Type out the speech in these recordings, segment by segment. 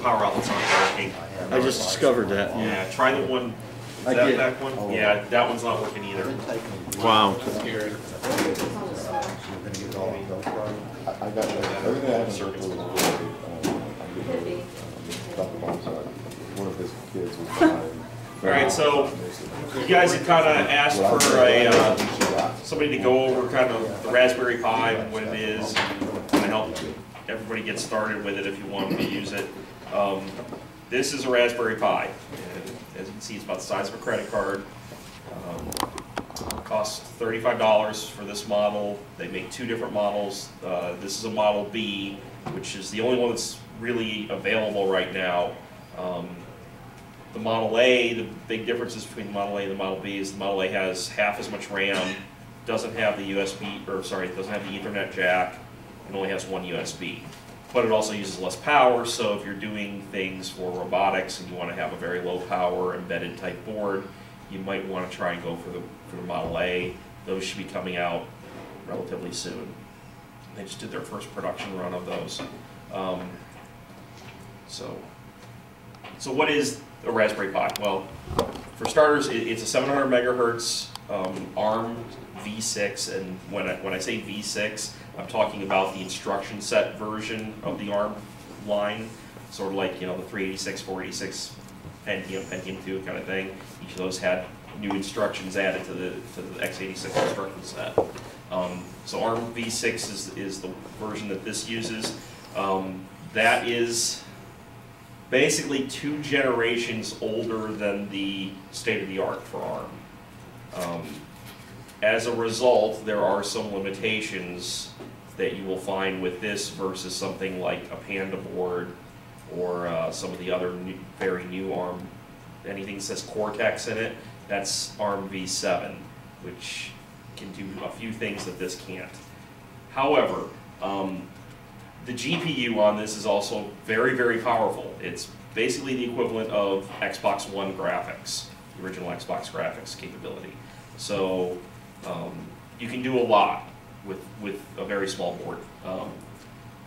power outlets aren't working. I just discovered that. Yeah, try the one. Is I that did. back one? Yeah, that one's not working either. Wow. I got everything I have circles. One of his kids was behind. All right, so you guys had kind of asked for a somebody to go over kind of the Raspberry Pi and what it is, and help everybody get started with it if you want to use it. This is a Raspberry Pi. And as you can see, it's about the size of a credit card. It costs $35 for this model. They make two different models. This is a Model B, which is the only one that's really available right now. The Model A, the big differences between the Model A and the Model B is the Model A has half as much RAM, doesn't have the USB, or sorry, it doesn't have the Ethernet jack, and only has one USB. But it also uses less power, so if you're doing things for robotics and you want to have a very low power embedded type board, you might want to try and go for the Model A. Those should be coming out relatively soon. They just did their first production run of those. So what is a Raspberry Pi? Well, for starters, it's a 700 megahertz ARM V6, and when I say V6, I'm talking about the instruction set version of the ARM line, sort of like, you know, the 386, 486, Pentium 2 kind of thing. Each of those had new instructions added to the x86 instruction set. So ARM V6 is the version that this uses. That is basically 2 generations older than the state-of-the-art for ARM. As a result, there are some limitations that you will find with this versus something like a Panda board or some of the other very new ARM. Anything that says Cortex in it, that's ARM v7, which can do a few things that this can't. However, the GPU on this is also very, very powerful. It's basically the equivalent of Xbox One graphics, the original Xbox graphics capability. So you can do a lot with a very small board.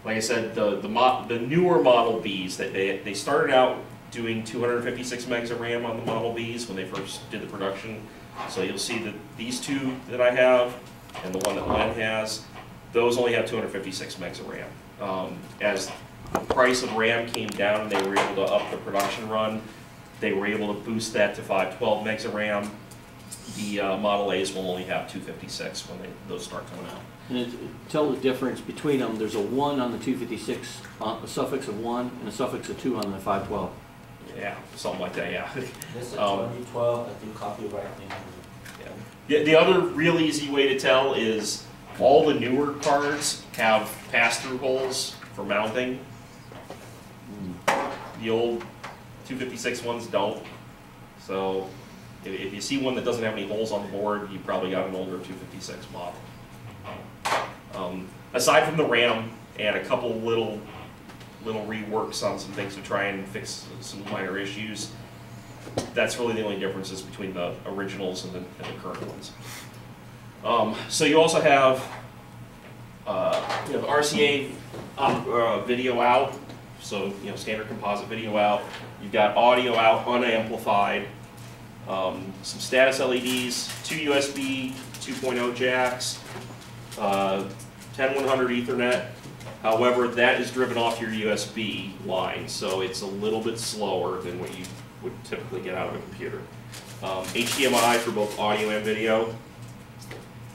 Like I said, the newer Model Bs, they started out doing 256 megs of RAM on the Model Bs when they first did the production. So you'll see that these two that I have and the one that Len has, those only have 256 megs of RAM. As the price of RAM came down and they were able to up the production run, they were able to boost that to 512 megs of RAM. The Model A's will only have 256 when those start coming out. And tell the difference between them. There's a 1 on the 256, a suffix of 1, and a suffix of 2 on the 512. Yeah, something like that, yeah. This is 2012, I think copyright. Yeah. The other real easy way to tell is all the newer cards have pass-through holes for mounting. The old 256 ones don't. So if you see one that doesn't have any holes on the board, you probably got an older 256 model. Aside from the RAM and a couple little reworks on some things to try and fix some minor issues, that's really the only differences between the originals and the current ones. So you also have the RCA video out, so standard composite video out. You've got audio out, unamplified. Some status LEDs, 2 USB 2.0 jacks, 10100 Ethernet. However, that is driven off your USB line, so it's a little bit slower than what you would typically get out of a computer. HDMI for both audio and video.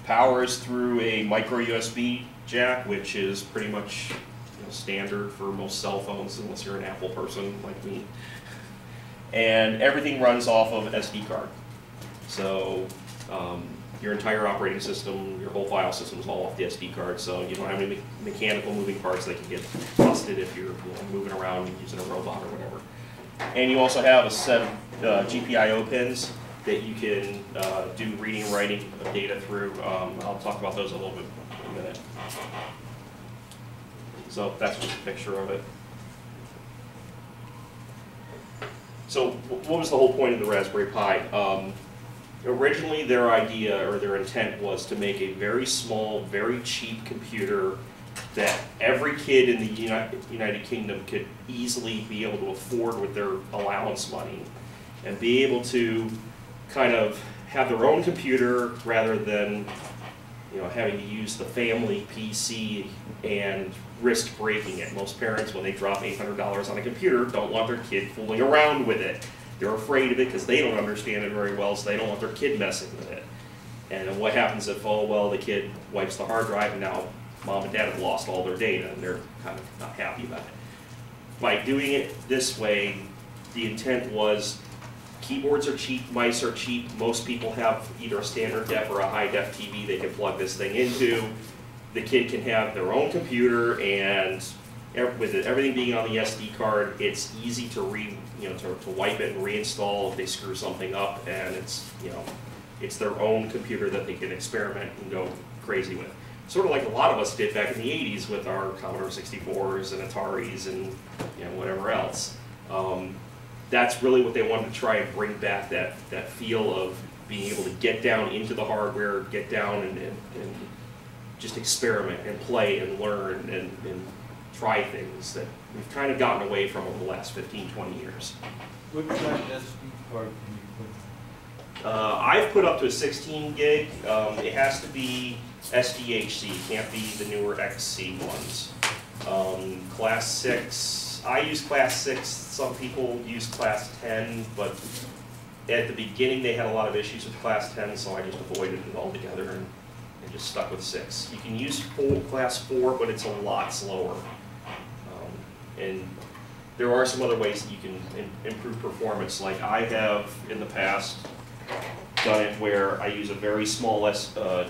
Power is through a micro USB jack, which is pretty much standard for most cell phones, unless you're an Apple person like me. And everything runs off of SD card. So your entire operating system, your whole file system is all off the SD card, so you don't have any mechanical moving parts that can get busted if you're moving around using a robot or whatever. And you also have a set of GPIO pins that you can do reading and writing of data through. I'll talk about those a little bit in a minute. So that's just a picture of it. So what was the whole point of the Raspberry Pi? Originally their idea or their intent was to make a very small, very cheap computer that every kid in the United Kingdom could easily be able to afford with their allowance money and be able to kind of have their own computer rather than having to use the family PC and risk breaking it. Most parents, when they drop $800 on a computer, don't want their kid fooling around with it. They're afraid of it because they don't understand it very well, so they don't want their kid messing with it. And then what happens if, oh, well, the kid wipes the hard drive and now mom and dad have lost all their data and they're kind of not happy about it. By doing it this way, the intent was keyboards are cheap, mice are cheap. Most people have either a standard def or a high def TV they can plug this thing into. The kid can have their own computer, and with everything being on the SD card, it's easy to to wipe it and reinstall if they screw something up, and it's their own computer that they can experiment and go crazy with. Sort of like a lot of us did back in the 80s with our Commodore 64s and Ataris and whatever else. That's really what they wanted to try and bring back, that feel of being able to get down into the hardware, get down and just experiment and play and learn and try things that we've kind of gotten away from over the last 15, 20 years. What size SD card can you put? I've put up to a 16 gig. It has to be SDHC, can't be the newer XC ones. Class 6, I use Class 6, some people use Class 10, but at the beginning they had a lot of issues with Class 10, so I just avoided it altogether and just stuck with 6. You can use Class 4, but it's a lot slower. And there are some other ways that you can improve performance. Like I have in the past done it where I use a very small, like a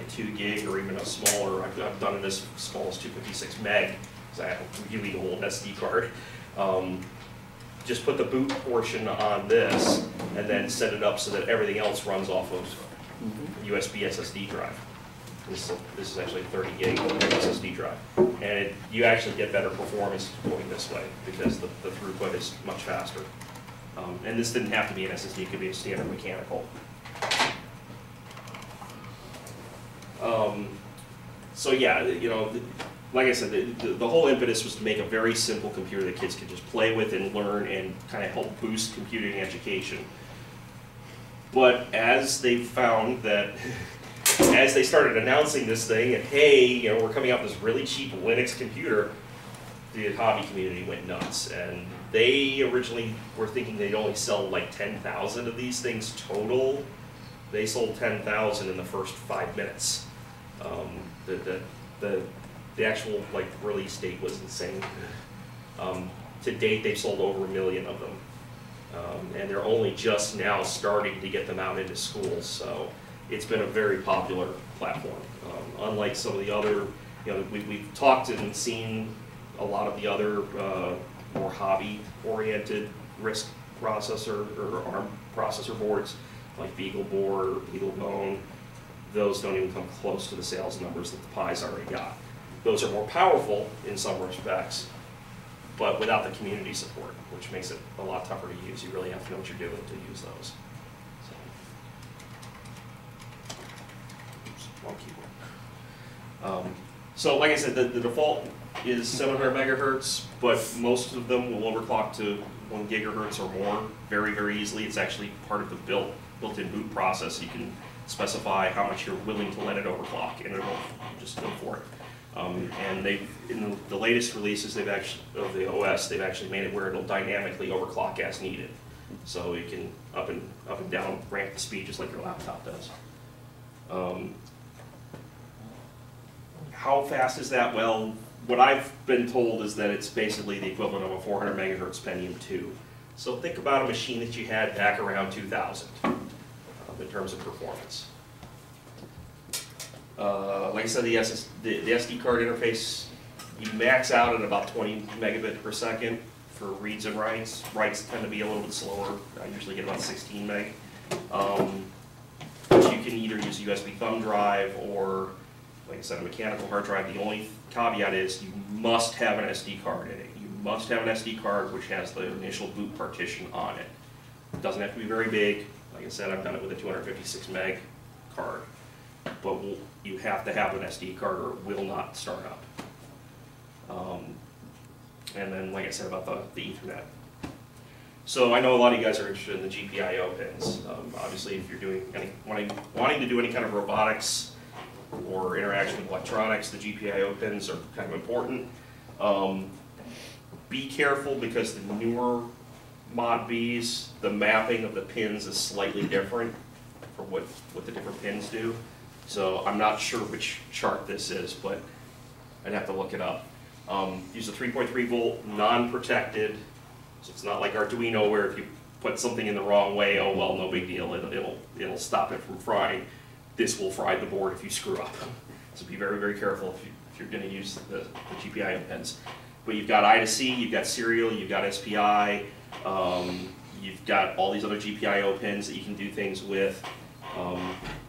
2 gig or even a smaller. I've done it as small as 256 meg because I have a really old SD card. Just put the boot portion on this and then set it up so that everything else runs off of USB SSD drive. This is actually a 30 gig SSD drive. And you actually get better performance going this way because the throughput is much faster. And this didn't have to be an SSD, it could be a standard mechanical. So yeah, like I said, the whole impetus was to make a very simple computer that kids could just play with and learn and kind of help boost computing education. But as they found that, as they started announcing this thing, and hey, we're coming out with this really cheap Linux computer, the hobby community went nuts. And they originally were thinking they'd only sell like 10,000 of these things total. They sold 10,000 in the first 5 minutes. The actual release date was insane. To date, they've sold over 1 million of them. And they're only just now starting to get them out into schools. So it's been a very popular platform. Unlike some of the other, we've talked and seen a lot of the other more hobby-oriented RISC processor or ARM processor boards, like BeagleBoard or BeagleBone. Those don't even come close to the sales numbers that the Pi's already got. Those are more powerful in some respects, but without the community support, which makes it a lot tougher to use. You really have to know what you're doing to use those. Wrong keyboard. So like I said, the default is 700 megahertz, but most of them will overclock to 1 gigahertz or more very, very easily. It's actually part of the built-in boot process. You can specify how much you're willing to let it overclock, and it'll just go for it. And in the latest releases of the OS, they've actually made it where it'll dynamically overclock as needed. So you can up and down ramp the speed just like your laptop does. How fast is that? Well, what I've been told is that it's basically the equivalent of a 400 megahertz Pentium 2. So think about a machine that you had back around 2000 in terms of performance. Like I said, the SD card interface, you max out at about 20 megabit per second for reads and writes. Writes tend to be a little bit slower. I usually get about 16 meg. But you can either use a USB thumb drive or, like I said, a mechanical hard drive. The only caveat is you must have an SD card in it. You must have an SD card which has the initial boot partition on it. It doesn't have to be very big. Like I said, I've done it with a 256 meg card. But you have to have an SD card or it will not start up. And then, like I said, about the Ethernet. So I know a lot of you guys are interested in the GPIO pins. Obviously, if you're doing wanting to do any kind of robotics or interaction with electronics, the GPIO pins are kind of important. Be careful because the newer Mod Bs, the mapping of the pins is slightly different for what the different pins do. So I'm not sure which chart this is, but I'd have to look it up. Use a 3.3 volt, non-protected, so it's not like Arduino where if you put something in the wrong way, oh well, no big deal, it'll stop it from frying. This will fry the board if you screw up. So be very, very careful if you're going to use the GPIO pins. But you've got I to C, you've got serial, you've got SPI, you've got all these other GPIO pins that you can do things with. Do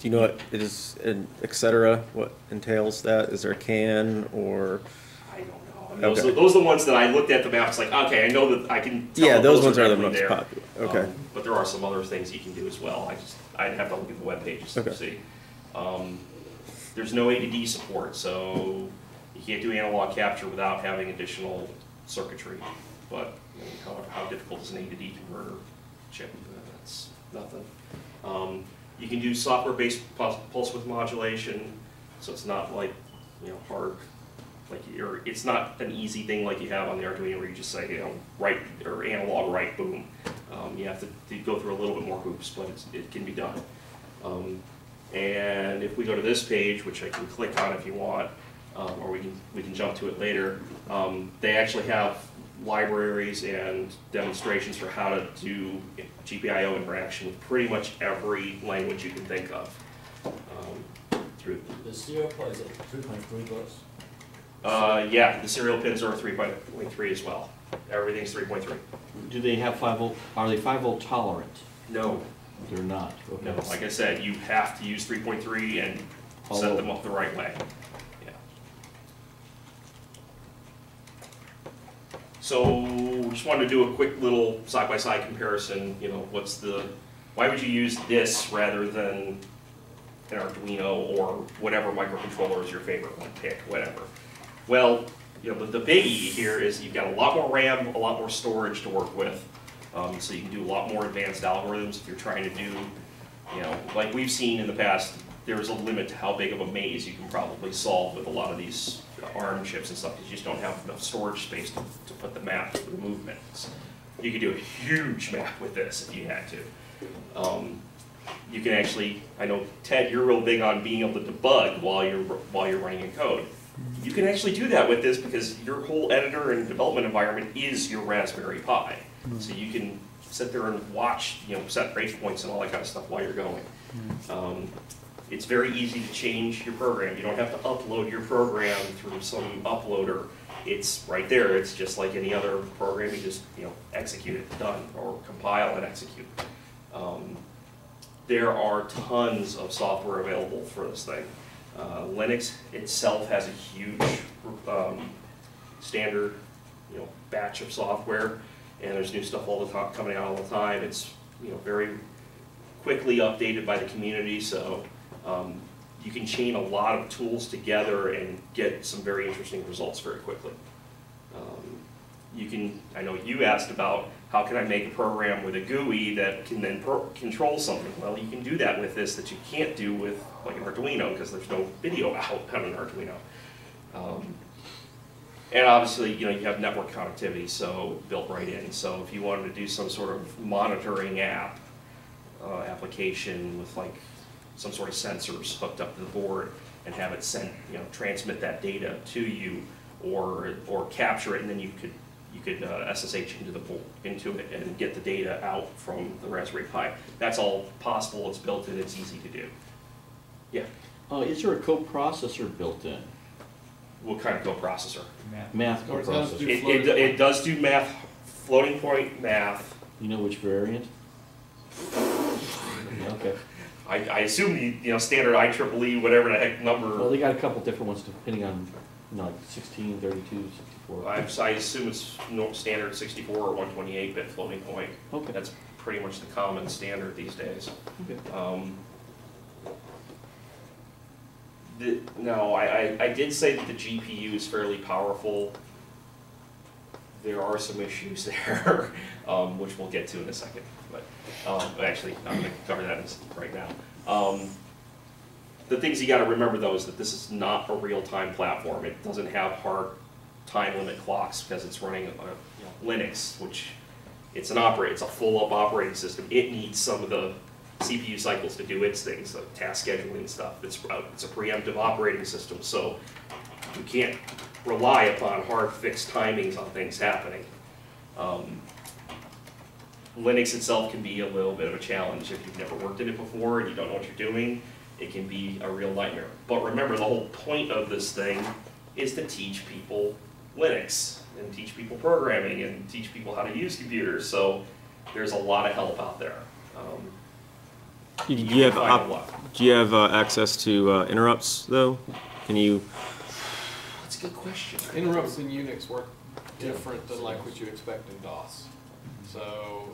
you know what it is, et cetera, what entails that? Is there a CAN or? I don't know. I mean, those are the ones that I looked at the map. It's like, okay, I know that I can tell. Yeah, those ones are the definitely most popular. Okay. But there are some other things you can do as well. I'd have to look at the web pages to see. There's no A to D support, so you can't do analog capture without having additional circuitry. But you know, how difficult is an A to D converter chip? That's nothing. You can do software-based pulse width modulation, so it's not like hard. Like it's not an easy thing like you have on the Arduino where you just say right or analog right boom. You have to go through a little bit more hoops, but it can be done. And if we go to this page, which I can click on if you want, or we can jump to it later, they actually have libraries and demonstrations for how to do GPIO interaction with pretty much every language you can think of. Through The serial port is at 3.3 volts. yeah, the serial pins are 3.3 as well. Everything's 3.3. Do they have 5 volt, are they 5 volt tolerant? No, They're not, okay. no. Like I said, you have to use 3.3 and set them up the right way. Yeah. So, just wanted to do a quick little side-by-side comparison. Why would you use this rather than an Arduino or whatever microcontroller is your favorite one? Pick whatever. Well, the biggie here is you've got a lot more RAM, a lot more storage to work with, so you can do a lot more advanced algorithms if you're trying to do, like we've seen in the past, there's a limit to how big of a maze you can probably solve with a lot of these ARM chips and stuff, because you just don't have enough storage space to put the map for the movements. You could do a huge map with this if you had to. You can actually, I know Ted, you're real big on being able to debug while you're running in code. You can actually do that with this because your whole editor and development environment is your Raspberry Pi. So you can sit there and watch, set breakpoints and all that kind of stuff while you're going. It's very easy to change your program. You don't have to upload your program through some uploader. It's right there. It's just like any other program. You just execute it, done, or compile and execute. There are tons of software available for this thing. Linux itself has a huge standard, batch of software, and there's new stuff all the time coming out all the time. It's very quickly updated by the community, so you can chain a lot of tools together and get some very interesting results very quickly. I know you asked about how can I make a program with a GUI that can then control something. Well, you can do that with this that you can't do with like an Arduino because there's no video out on an Arduino. And obviously, you have network connectivity, so built right in. So if you wanted to do some sort of monitoring application with like some sort of sensors hooked up to the board and have it send, transmit that data to you, or capture it, and then you could SSH into it and get the data out from the Raspberry Pi. That's all possible. It's built in. It's easy to do. Yeah. Is there a coprocessor built in? What kind of coprocessor? Math coprocessor. It does do math, floating point math. You know which variant? Okay. I assume the standard IEEE, whatever the heck number. Well, they got a couple different ones depending on like 16, 32, 64. I assume it's standard 64 or 128-bit floating point. Okay. That's pretty much the common standard these days. Okay. No, I did say that the GPU is fairly powerful. there are some issues there, which we'll get to in a second. But actually, I'm going to cover that right now. The things you got to remember though is that this is not a real-time platform. It doesn't have hard time limit clocks because it's running Linux, which it's a full-up operating system. It needs some of the CPU cycles to do its things, like task scheduling stuff. It's a preemptive operating system, so you can't rely upon hard fixed timings on things happening. Linux itself can be a little bit of a challenge if you've never worked in it before and you don't know what you're doing. It can be a real nightmare. But remember, the whole point of this thing is to teach people Linux and teach people programming and teach people how to use computers. So there's a lot of help out there. Do you have access to interrupts though? Can you? That's a good question. Interrupts in Unix work different than like what you expect in DOS. So.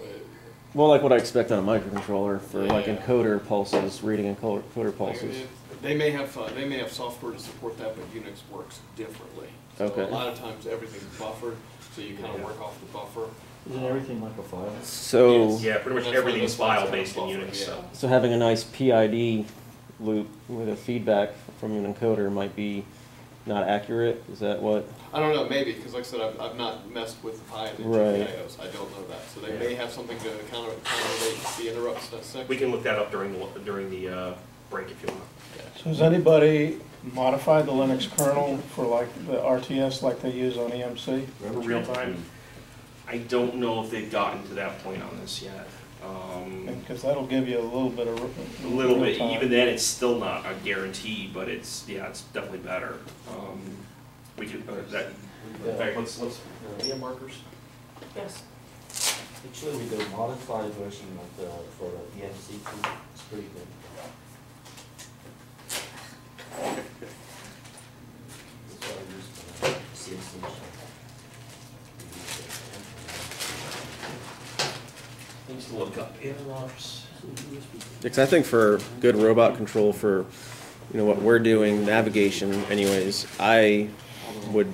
Well, like what I expect on a microcontroller for like Yeah. encoder pulses, reading encoder pulses. They may have software to support that, but Unix works differently. So Okay. a lot of times everything's buffered, so you kind of work off the buffer. Isn't everything like a file? So, Yes. Yeah, pretty much That's why everything's those files file-based in have Unix. buffer, So. so having a nice PID loop with a feedback from an encoder might be not accurate. Is that what? I don't know, maybe, because like I said, I've not messed with the PI and Right. GPIOs. I don't know that. So they Yeah. may have something to accommodate the interrupts section. We can look that up during the break if you want. So has anybody modified the Linux kernel for like the RTS like they use on EMC? For real time, I don't know if they've gotten to that point on this yet. Because that'll give you a little bit of A little bit, real time. even then, it's still not a guarantee, but it's definitely better. We could in fact, let's markers. Yes. Actually, with the modified version of the for the EMC tool, it's pretty good. That's what I use for CNC machine. Things to look up. Interrupts. Because I think for good robot control for, what we're doing, navigation anyways, I would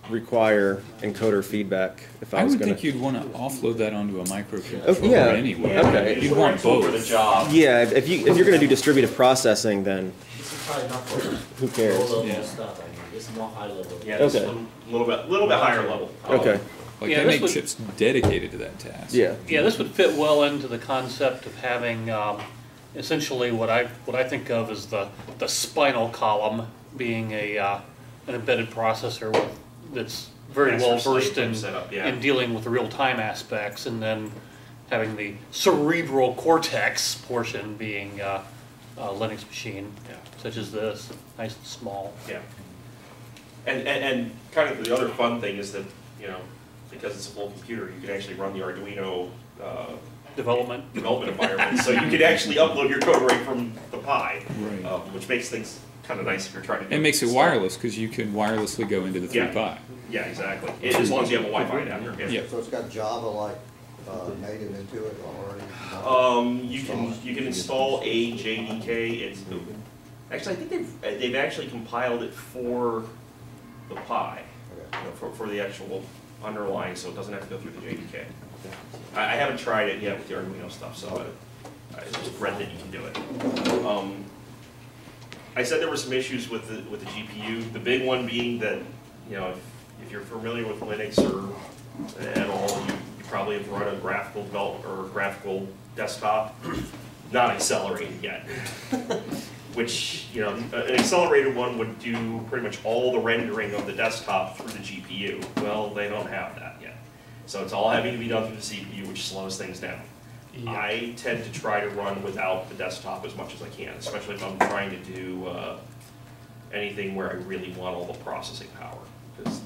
require encoder feedback if I I was would going think you'd want to offload that onto a microcontroller Oh, yeah. anyway. Okay. You'd want for the both. job. Yeah, if you're going to do distributive processing, then This is probably not for who cares? low level Yeah. stuff. I mean, it's more high level. Yeah, just Okay. a little bit higher level. Okay. Like Yeah, they this make would- chips dedicated to that task. Yeah. Yeah, this would fit well into the concept of having essentially what I think of as the spinal column being an embedded processor that's very Master well slave versed in setup, yeah. in dealing with the real time aspects, and then having the cerebral cortex portion being a Linux machine, Yeah. such as this, nice and small. Yeah. And kind of the other fun thing is that, because it's a full computer, you can actually run the Arduino Development. environment. So you could actually upload your code right from the Pi, Right. which makes things kind of nice if you're trying to do It makes it stuff. wireless because you can wirelessly go into the 3Pi. Yeah, exactly. As long as you have a Wi-Fi adapter. Yeah. So it's got Java like native into it already? You can install a JDK. It's actually, I think they've actually compiled it for the Pi, for the actual underlying, so it doesn't have to go through the JDK. I haven't tried it yet with the Arduino stuff, so I just read that you can do it. I said there were some issues with the GPU. The big one being that, if you're familiar with Linux or at all, you probably have run a graphical development or graphical desktop, not accelerated yet. Which, an accelerated one would do pretty much all the rendering of the desktop through the GPU. Well, they don't have that yet. So it's all having to be done through the CPU, which slows things down. Yeah. I tend to try to run without the desktop as much as I can, especially if I'm trying to do anything where I really want all the processing power. Because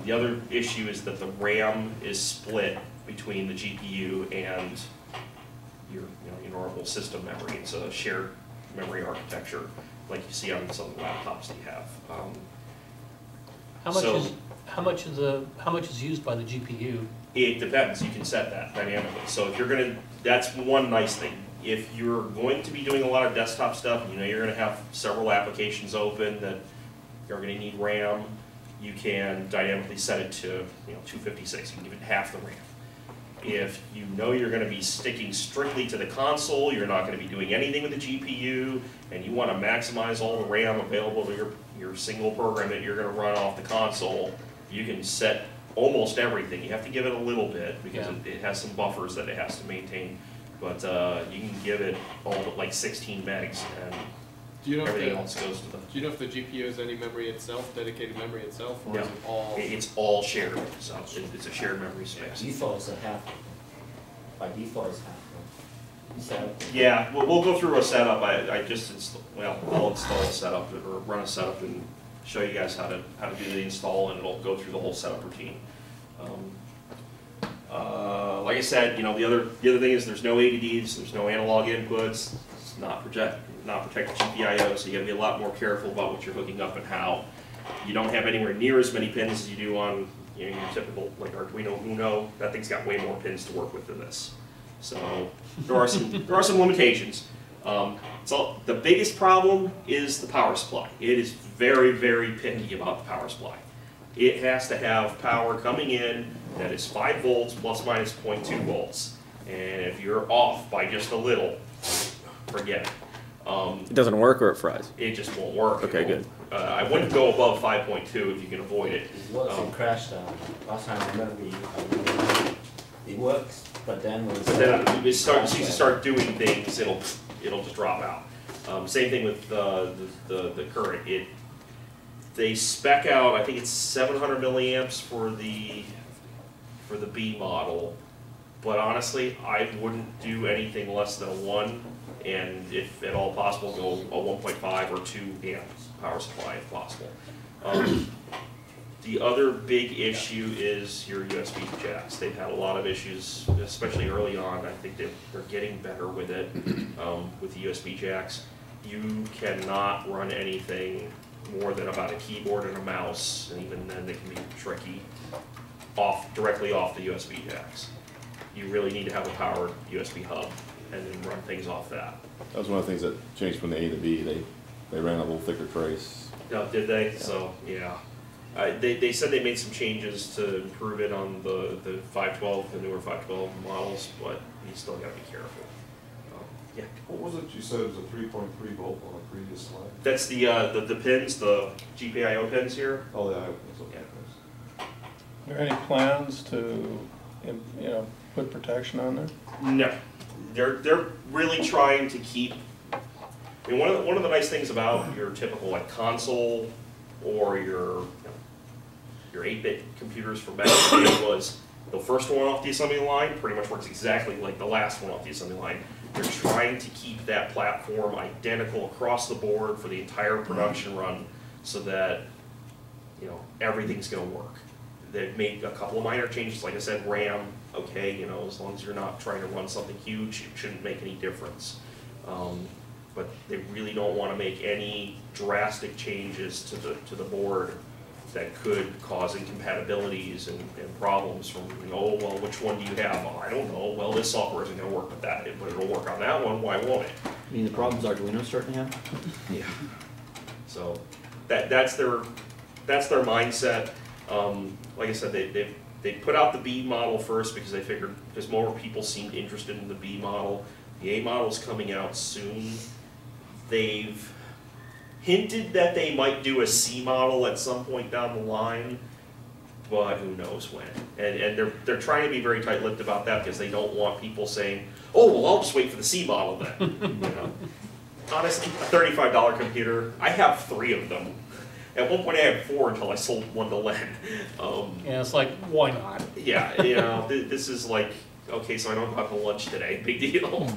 the other issue is that the RAM is split between the GPU and your normal system memory. It's a shared memory architecture, like you see on some of the laptops that you have. How much is used by the GPU? It depends. You can set that dynamically. So if you're that's one nice thing. If you're going to be doing a lot of desktop stuff, you're going to have several applications open that you're going to need RAM. you can dynamically set it to 256. You can give it half the RAM. If you know you're going to be sticking strictly to the console, you're not going to be doing anything with the GPU, and you want to maximize all the RAM available to your single program that you're going to run off the console, you can set almost everything. You have to give it a little bit because it has some buffers that it has to maintain, but you can give it all but like 16 megs, and Do you know everything else goes to the... Do you know if the GPU has any memory itself, dedicated memory itself, or No, is it all? it's all shared, so it's a shared memory By space. default, it's a half. By default, it's half. Right? You set up. Yeah, we'll go through a setup. I'll install a setup or run a setup and show you guys how to do the install, and it'll go through the whole setup routine. Like I said, the other thing is there's no ADDs, there's no analog inputs. It's not protected GPIO, so you got to be a lot more careful about what you're hooking up and how. You don't have anywhere near as many pins as you do on your typical like Arduino Uno. That thing's got way more pins to work with than this. So there are some limitations. So the biggest problem is the power supply. It is very, very picky about the power supply. It has to have power coming in that is 5 volts plus minus 0.2 volts. And if you're off by just a little, forget it. It doesn't work or it fries? It just won't work. Okay, good. I wouldn't go above 5.2 if you can avoid it. It works, it crashed last time I remember it works, but then when But then as you start doing things, it'll just drop out. Same thing with the current. They spec out, I think it's 700 milliamps for the B model, but honestly, I wouldn't do anything less than a 1, and if at all possible, go a 1.5 or 2 amp power supply if possible. The other big issue is your USB jacks. They've had a lot of issues, especially early on. I think they're getting better with it, with the USB jacks. You cannot run anything more than about a keyboard and a mouse, and even then they can be tricky, directly off the USB jacks. You really need to have a powered USB hub and then run things off that. That was one of the things that changed from the A to B. They ran a little thicker trace. No, did they? Yeah. So, yeah. They said they made some changes to improve it on the 512, the newer 512 models, but you still got to be careful. Yeah. What was it you said it was a 3.3 volt on the previous slide? That's the pins, the GPIO pins here. Oh, yeah, that's okay. Yeah. Are there any plans to, put protection on there? No, they're really trying to keep. I mean, one of the nice things about your typical like console or your 8-bit computers from back in the day was the first one off the assembly line pretty much works exactly like the last one off the assembly line. They're trying to keep that platform identical across the board for the entire production run, so that everything's going to work. They've made a couple of minor changes, like I said, RAM. Okay, as long as you're not trying to run something huge, it shouldn't make any difference. But they really don't want to make any drastic changes to the board that could cause incompatibilities and problems from, well, which one do you have? Oh, I don't know. Well, this software isn't going to work with that, but it'll work on that one. Why won't it? I mean, the problems Arduino's starting to have? Yeah. So that's their mindset. Like I said, they put out the B model first because they figured, because more people seemed interested in the B model. The A model's coming out soon. They've hinted that they might do a C model at some point down the line, but who knows when. And they're trying to be very tight-lipped about that because they don't want people saying, oh, well, I'll just wait for the C model then. Honestly, a $35 computer, I have 3 of them. At one point I had 4 until I sold one to Len. Yeah, it's like, why not? Yeah, this is like, okay, so I don't go out to lunch today, big deal.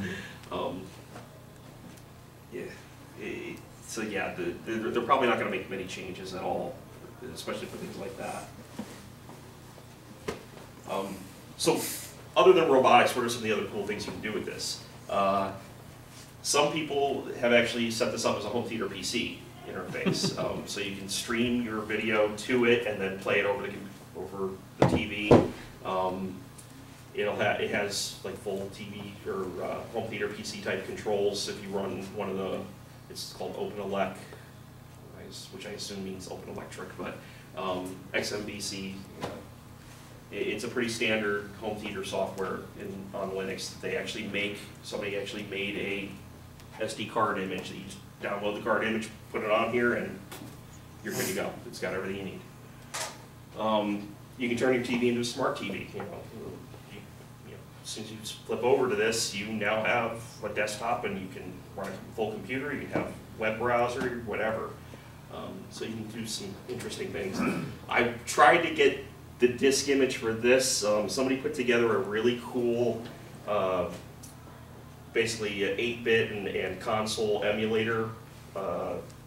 So yeah, they're probably not going to make many changes at all, especially for things like that. So other than robotics, what are some of the other cool things you can do with this? Some people have actually set this up as a home theater PC interface, so you can stream your video to it and then play it over the TV. It has like full TV or home theater PC type controls if you run one of the. It's called OpenElec, which I assume means open electric, but XMVC. It's a pretty standard home theater software on Linux. They actually somebody actually made a SD card image that you just download the card image, put it on here, and you're good to go. It's got everything you need. You can turn your TV into a smart TV. As soon as you flip over to this, you now have a desktop, and you can run a full computer. You can have web browser, whatever. So you can do some interesting things. I tried to get the disk image for this. Somebody put together a really cool, basically 8-bit and console emulator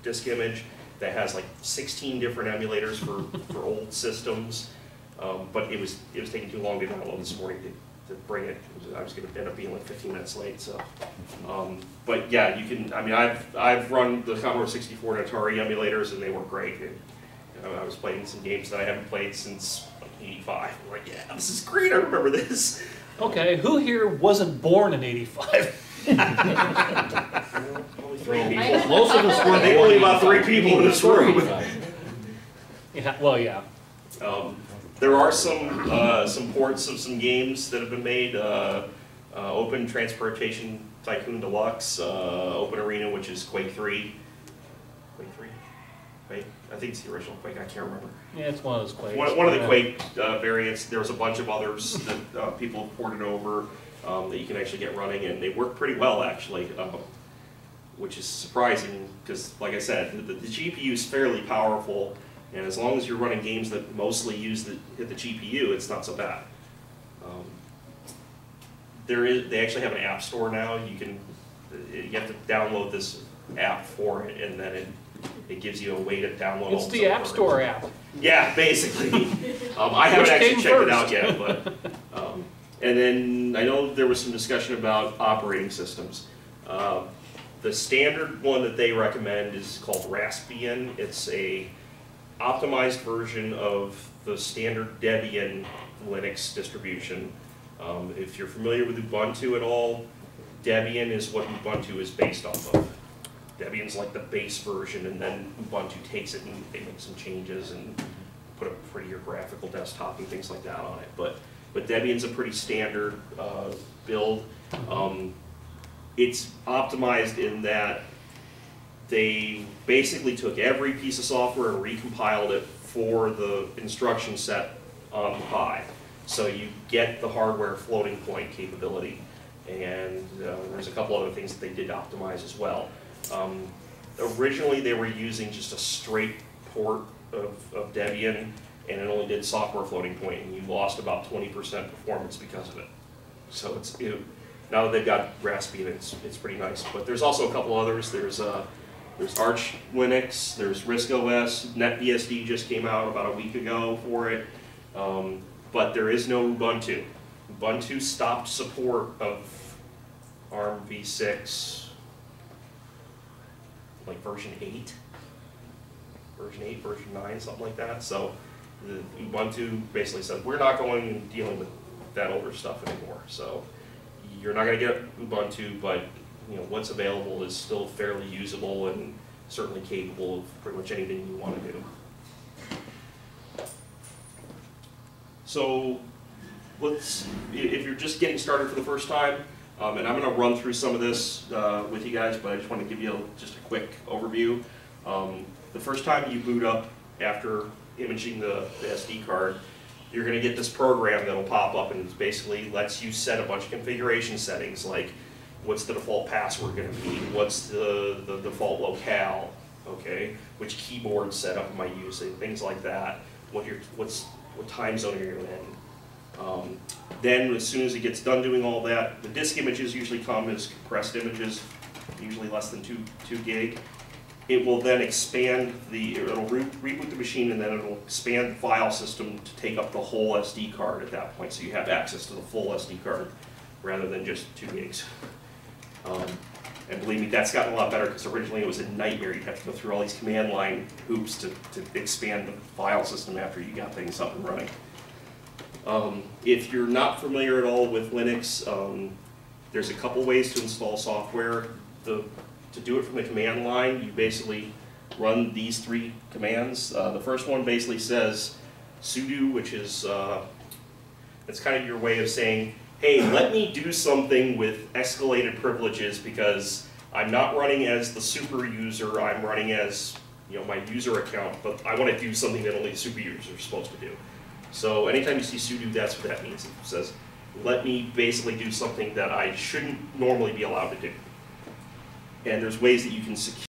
disk image that has like 16 different emulators for old systems. But it was taking too long to download this morning to bring it. I was going to end up being like 15 minutes late. So, but yeah, you can. I mean, I've run the Commodore 64 and Atari emulators, and they were great. I was playing some games that I haven't played since like '85. I'm like, yeah, this is great. I remember this. Okay, who here wasn't born in '85? Only 3 people. Most of us were. I think only about 3 people in this room. Yeah. Well, yeah. There are some ports of some games that have been made. Open Transportation Tycoon Deluxe, Open Arena, which is Quake 3. Quake 3? Quake? I think it's the original Quake, I can't remember. Yeah, it's one of those Quakes. One of the Quake variants. There was a bunch of others that people have ported over that you can actually get running, and they work pretty well, actually, which is surprising because, like I said, the GPU is fairly powerful. And as long as you're running games that mostly hit the GPU, it's not so bad. They actually have an app store now. You have to download this app for it, and then it gives you a way to download. It's the App Store app. Yeah, basically. I haven't actually checked it out yet, but and then I know there was some discussion about operating systems. The standard one that they recommend is called Raspbian. It's a optimized version of the standard Debian Linux distribution. If you're familiar with Ubuntu at all, Debian is what Ubuntu is based off of. Debian's like the base version, and then Ubuntu takes it and they make some changes and put a prettier graphical desktop and things like that on it. But Debian's a pretty standard build. It's optimized in that they basically took every piece of software and recompiled it for the instruction set on the Pi. So you get the hardware floating point capability. And there's a couple other things that they did optimize as well. Originally they were using just a straight port of Debian, and it only did software floating point, and you lost about 20% performance because of it. So now that they've got Raspbian, it's pretty nice. But there's also a couple others. There's Arch Linux, there's RISC OS, NetBSD just came out about a week ago for it, but there is no Ubuntu. Ubuntu stopped support of ARM v6, like version 8, version 9, something like that. So the Ubuntu basically said, we're not going and dealing with that older stuff anymore. So you're not going to get Ubuntu, but what's available is still fairly usable and certainly capable of pretty much anything you want to do. So if you're just getting started for the first time, and I'm going to run through some of this with you guys, but I just want to give you just a quick overview. The first time you boot up after imaging the SD card, you're going to get this program that'll pop up, and it basically lets you set a bunch of configuration settings, like what's the default password going to be, what's the default locale, okay, which keyboard setup am I using, things like that, what time zone are you in. Then as soon as it gets done doing all that, the disk images usually come as compressed images, usually less than 2 gig. It will then expand it'll reboot the machine, and then it'll expand the file system to take up the whole SD card at that point, so you have access to the full SD card rather than just 2 gigs. And believe me, that's gotten a lot better, because originally it was a nightmare. You'd have to go through all these command line hoops to expand the file system after you got things up and running. If you're not familiar at all with Linux, there's a couple ways to install software. To do it from the command line, you basically run these 3 commands. The first one basically says sudo, which is, it's kind of your way of saying, hey, let me do something with escalated privileges because I'm not running as the super user, I'm running as my user account, but I want to do something that only the super users are supposed to do. So anytime you see sudo, that's what that means. It says, let me basically do something that I shouldn't normally be allowed to do. And there's ways that you can secure